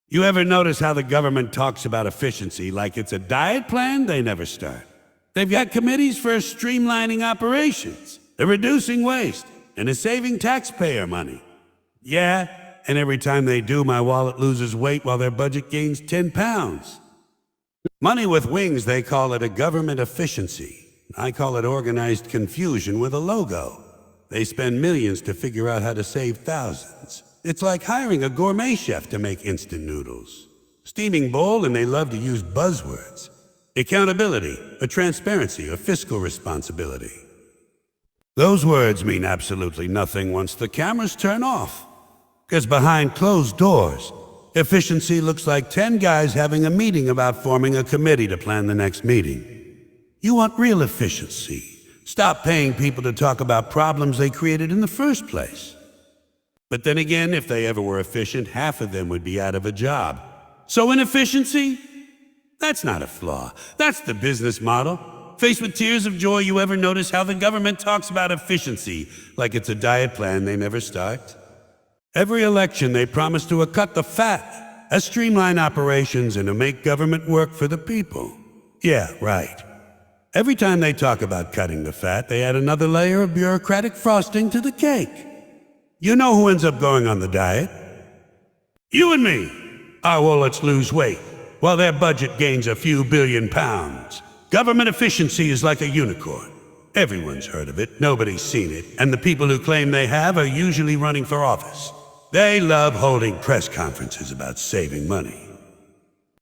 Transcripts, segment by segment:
You ever notice how the government talks about efficiency like it's a diet plan they never start? They've got committees for streamlining operations, they're reducing waste, and they're saving taxpayer money. Yeah, and every time they do, my wallet loses weight while their budget gains 10 pounds. Money with wings, they call it a government efficiency. I call it organized confusion with a logo. They spend millions to figure out how to save thousands. It's like hiring a gourmet chef to make instant noodles. Steaming bowl, and they love to use buzzwords. Accountability, or transparency, or fiscal responsibility. Those words mean absolutely nothing once the cameras turn off. Because behind closed doors, efficiency looks like 10 guys having a meeting about forming a committee to plan the next meeting. You want real efficiency. Stop paying people to talk about problems they created in the first place. But then again, if they ever were efficient, half of them would be out of a job. So inefficiency? That's not a flaw. That's the business model. Faced with tears of joy, you ever notice how the government talks about efficiency like it's a diet plan they never start? Every election they promise to cut the fat, streamline operations, and to make government work for the people. Yeah, right. Every time they talk about cutting the fat, they add another layer of bureaucratic frosting to the cake. You know who ends up going on the diet? You and me. Our wallets lose weight, while their budget gains a few billion pounds. Government efficiency is like a unicorn. Everyone's heard of it, nobody's seen it, and the people who claim they have are usually running for office. They love holding press conferences about saving money.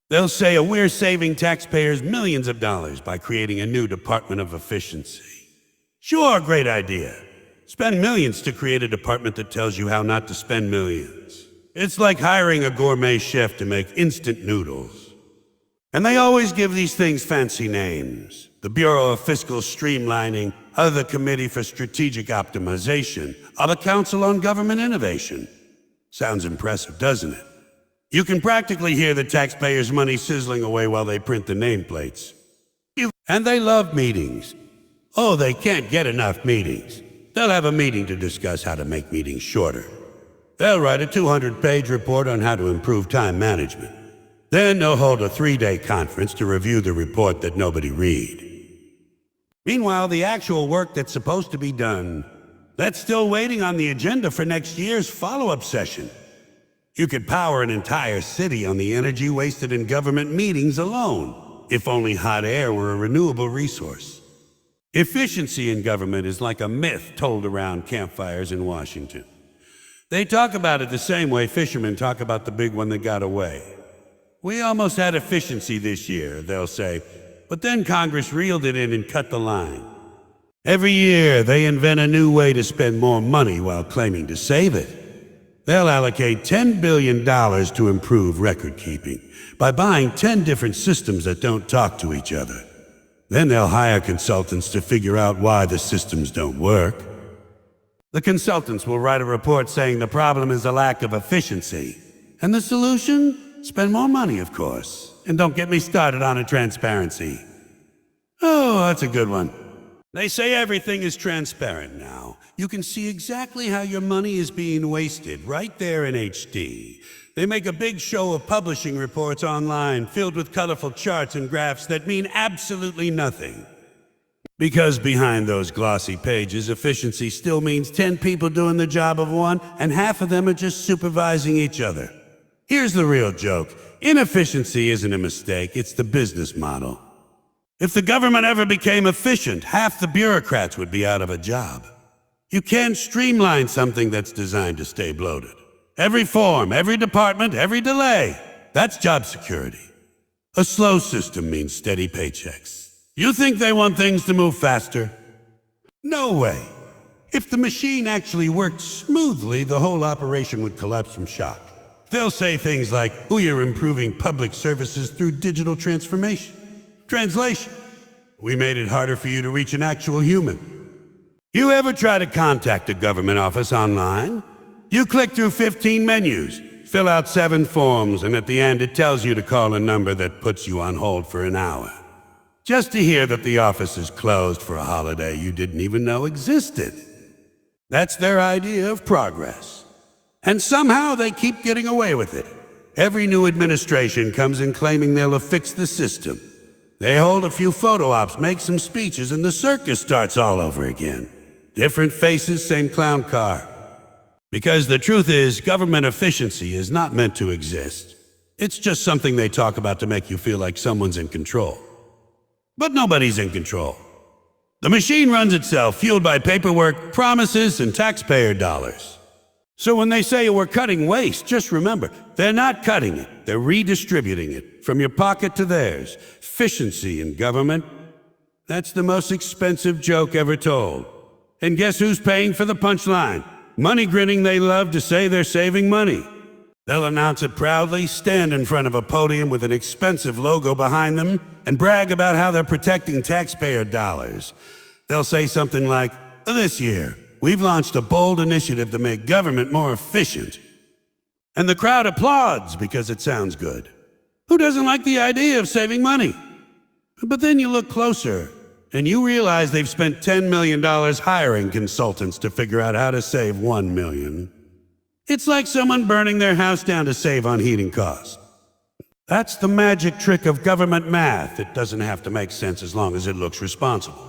They'll say, we're saving taxpayers millions of dollars by creating a new Department of Efficiency. Sure, great idea. Spend millions to create a department that tells you how not to spend millions. It's like hiring a gourmet chef to make instant noodles. And they always give these things fancy names. The Bureau of Fiscal Streamlining, or the Committee for Strategic Optimization, or the Council on Government Innovation. Sounds impressive, doesn't it? You can practically hear the taxpayers' money sizzling away while they print the nameplates. And they love meetings. Oh, they can't get enough meetings. They'll have a meeting to discuss how to make meetings shorter. They'll write a 200-page report on how to improve time management. Then they'll hold a 3-day conference to review the report that nobody read. Meanwhile, the actual work that's supposed to be done, that's still waiting on the agenda for next year's follow-up session. You could power an entire city on the energy wasted in government meetings alone, if only hot air were a renewable resource. Efficiency in government is like a myth told around campfires in Washington. They talk about it the same way fishermen talk about the big one that got away. We almost had efficiency this year, they'll say, but then Congress reeled it in and cut the line. Every year, they invent a new way to spend more money while claiming to save it. They'll allocate $10 billion to improve record-keeping by buying 10 different systems that don't talk to each other. Then they'll hire consultants to figure out why the systems don't work. The consultants will write a report saying the problem is a lack of efficiency. And the solution? Spend more money, of course. And don't get me started on transparency. Oh, that's a good one. They say everything is transparent now. You can see exactly how your money is being wasted right there in HD. They make a big show of publishing reports online filled with colorful charts and graphs that mean absolutely nothing. Because behind those glossy pages, efficiency still means 10 people doing the job of one, and half of them are just supervising each other. Here's the real joke. Inefficiency isn't a mistake, it's the business model. If the government ever became efficient, half the bureaucrats would be out of a job. You can't streamline something that's designed to stay bloated. Every form, every department, every delay, that's job security. A slow system means steady paychecks. You think they want things to move faster? No way. If the machine actually worked smoothly, the whole operation would collapse from shock. They'll say things like, we are improving public services through digital transformation. Translation. We made it harder for you to reach an actual human. You ever try to contact a government office online? You click through 15 menus, fill out 7 forms, and at the end it tells you to call a number that puts you on hold for an hour. Just to hear that the office is closed for a holiday you didn't even know existed. That's their idea of progress. And somehow they keep getting away with it. Every new administration comes in claiming they'll have fixed the system. They hold a few photo ops, make some speeches, and the circus starts all over again. Different faces, same clown car. Because the truth is, government efficiency is not meant to exist. It's just something they talk about to make you feel like someone's in control. But nobody's in control. The machine runs itself, fueled by paperwork, promises, and taxpayer dollars. So when they say we're cutting waste, just remember, they're not cutting it. They're redistributing it, from your pocket to theirs. Efficiency in government, that's the most expensive joke ever told. And guess who's paying for the punchline? Money grinning they love to say they're saving money. They'll announce it proudly, stand in front of a podium with an expensive logo behind them, and brag about how they're protecting taxpayer dollars. They'll say something like, "This year, we've launched a bold initiative to make government more efficient." And the crowd applauds because it sounds good. Who doesn't like the idea of saving money? But then you look closer, and you realize they've spent $10 million hiring consultants to figure out how to save $1 million. It's like someone burning their house down to save on heating costs. That's the magic trick of government math. It doesn't have to make sense as long as it looks responsible.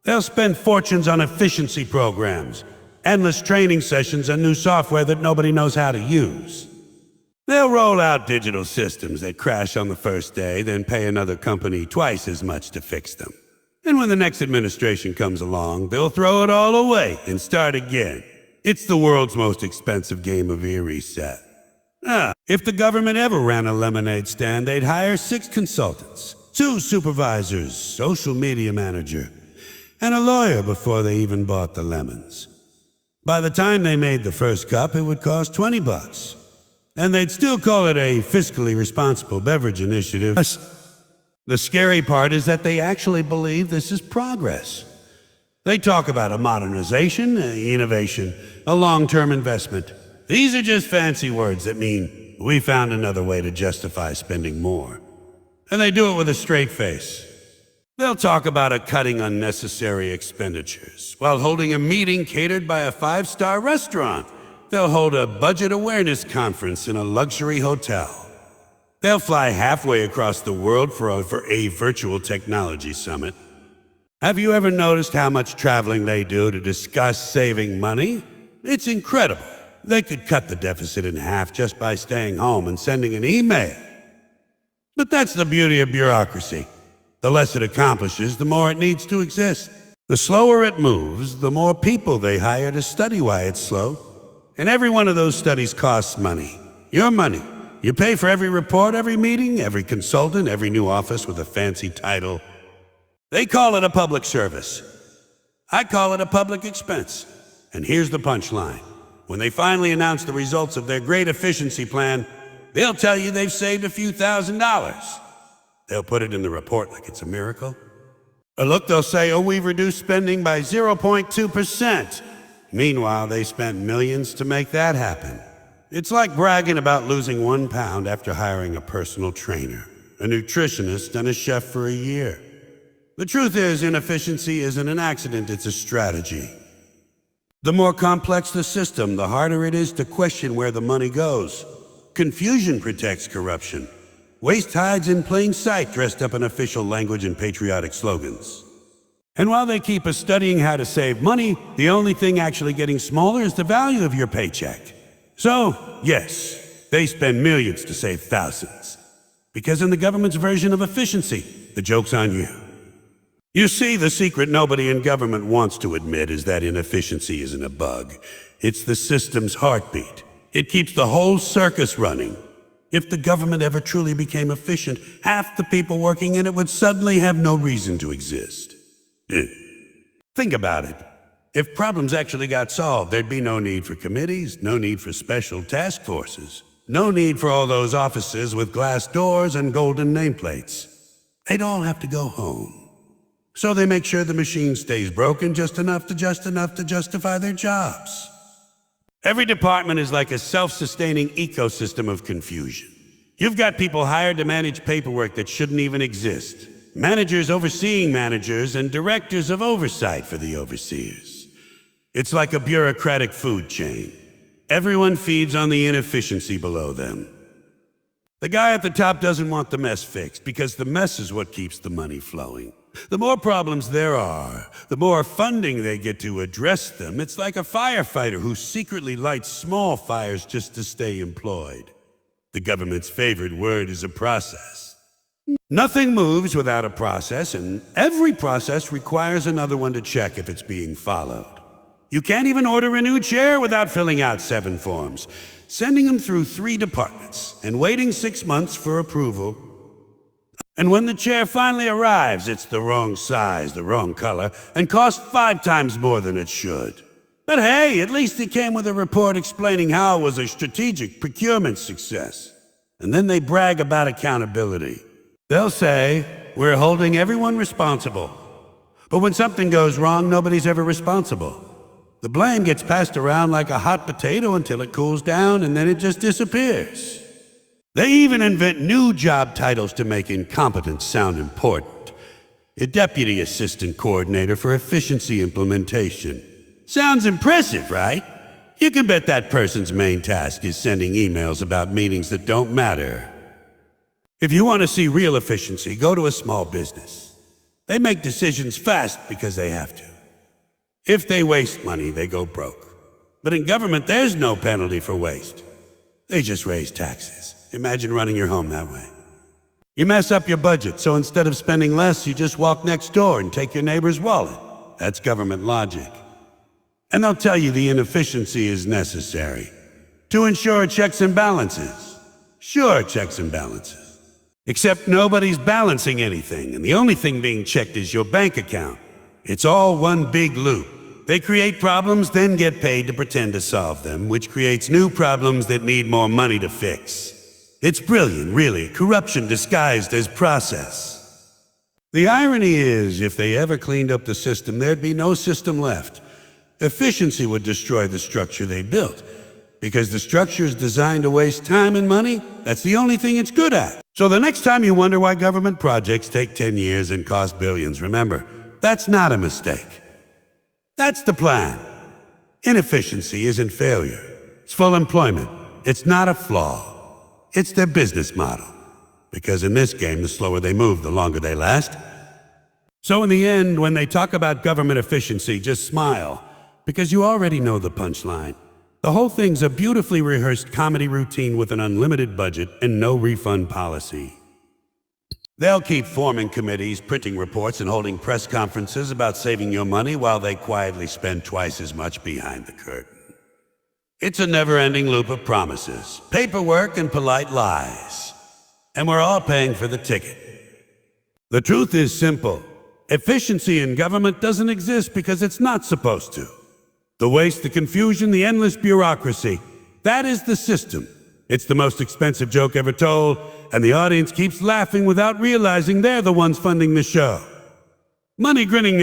They'll spend fortunes on efficiency programs, endless training sessions, and new software that nobody knows how to use. They'll roll out digital systems that crash on the first day, then pay another company twice as much to fix them. And when the next administration comes along, they'll throw it all away and start again. It's the world's most expensive game of reset. If the government ever ran a lemonade stand, they'd hire 6 consultants, 2 supervisors, social media manager, and a lawyer before they even bought the lemons. By the time they made the first cup, it would cost $20. And they'd still call it a fiscally responsible beverage initiative. The scary part is that they actually believe this is progress. They talk about a modernization, innovation, a long-term investment. These are just fancy words that mean we found another way to justify spending more. And they do it with a straight face. They'll talk about cutting unnecessary expenditures while holding a meeting catered by a 5-star restaurant. They'll hold a budget awareness conference in a luxury hotel. They'll fly halfway across the world for a virtual technology summit. Have you ever noticed how much traveling they do to discuss saving money? It's incredible. They could cut the deficit in half just by staying home and sending an email. But that's the beauty of bureaucracy. The less it accomplishes, the more it needs to exist. The slower it moves, the more people they hire to study why it's slow. And every one of those studies costs money. Your money. You pay for every report, every meeting, every consultant, every new office with a fancy title. They call it a public service. I call it a public expense. And here's the punchline. When they finally announce the results of their great efficiency plan, they'll tell you they've saved a few $1,000s. They'll put it in the report like it's a miracle. Or look, they'll say, "Oh, we've reduced spending by 0.2%. Meanwhile, they spent millions to make that happen. It's like bragging about losing 1 pound after hiring a personal trainer, a nutritionist, and a chef for a year. The truth is, inefficiency isn't an accident, it's a strategy. The more complex the system, the harder it is to question where the money goes. Confusion protects corruption. Waste hides in plain sight, dressed up in official language and patriotic slogans. And while they keep us studying how to save money, the only thing actually getting smaller is the value of your paycheck. So, yes, they spend millions to save thousands. Because in the government's version of efficiency, the joke's on you. You see, the secret nobody in government wants to admit is that inefficiency isn't a bug. It's the system's heartbeat. It keeps the whole circus running. If the government ever truly became efficient, half the people working in it would suddenly have no reason to exist. Think about it. If problems actually got solved, there'd be no need for committees, no need for special task forces, no need for all those offices with glass doors and golden nameplates. They'd all have to go home. So they make sure the machine stays broken just enough to justify their jobs. Every department is like a self-sustaining ecosystem of confusion. You've got people hired to manage paperwork that shouldn't even exist. Managers overseeing managers and directors of oversight for the overseers. It's like a bureaucratic food chain. Everyone feeds on the inefficiency below them. The guy at the top doesn't want the mess fixed because the mess is what keeps the money flowing. The more problems there are, the more funding they get to address them. It's like a firefighter who secretly lights small fires just to stay employed. The government's favorite word is a process. Nothing moves without a process, and every process requires another one to check if it's being followed. You can't even order a new chair without filling out 7 forms, sending them through 3 departments, and waiting 6 months for approval. And when the chair finally arrives, it's the wrong size, the wrong color, and costs 5 times more than it should. But hey, at least it came with a report explaining how it was a strategic procurement success. And then they brag about accountability. They'll say, we're holding everyone responsible. But when something goes wrong, nobody's ever responsible. The blame gets passed around like a hot potato until it cools down, and then it just disappears. They even invent new job titles to make incompetence sound important. A Deputy Assistant Coordinator for Efficiency Implementation. Sounds impressive, right? You can bet that person's main task is sending emails about meetings that don't matter. If you want to see real efficiency, go to a small business. They make decisions fast because they have to. If they waste money, they go broke. But in government, there's no penalty for waste. They just raise taxes. Imagine running your home that way. You mess up your budget, so instead of spending less, you just walk next door and take your neighbor's wallet. That's government logic. And they'll tell you the inefficiency is necessary to ensure checks and balances. Sure, checks and balances. Except nobody's balancing anything, and the only thing being checked is your bank account. It's all one big loop. They create problems, then get paid to pretend to solve them, which creates new problems that need more money to fix. It's brilliant, really. Corruption disguised as process. The irony is, if they ever cleaned up the system, there'd be no system left. Efficiency would destroy the structure they built. Because the structure is designed to waste time and money, that's the only thing it's good at. So the next time you wonder why government projects take 10 years and cost billions, remember, that's not a mistake. That's the plan. Inefficiency isn't failure. It's full employment. It's not a flaw. It's their business model. Because in this game, the slower they move, the longer they last. So in the end, when they talk about government efficiency, just smile. Because you already know the punchline. The whole thing's a beautifully rehearsed comedy routine with an unlimited budget and no refund policy. They'll keep forming committees, printing reports, and holding press conferences about saving your money while they quietly spend twice as much behind the curtain. It's a never-ending loop of promises, paperwork, and polite lies. And we're all paying for the ticket. The truth is simple. Efficiency in government doesn't exist because it's not supposed to. The waste, the confusion, the endless bureaucracy. That is the system. It's the most expensive joke ever told, and the audience keeps laughing without realizing they're the ones funding the show. Money grinning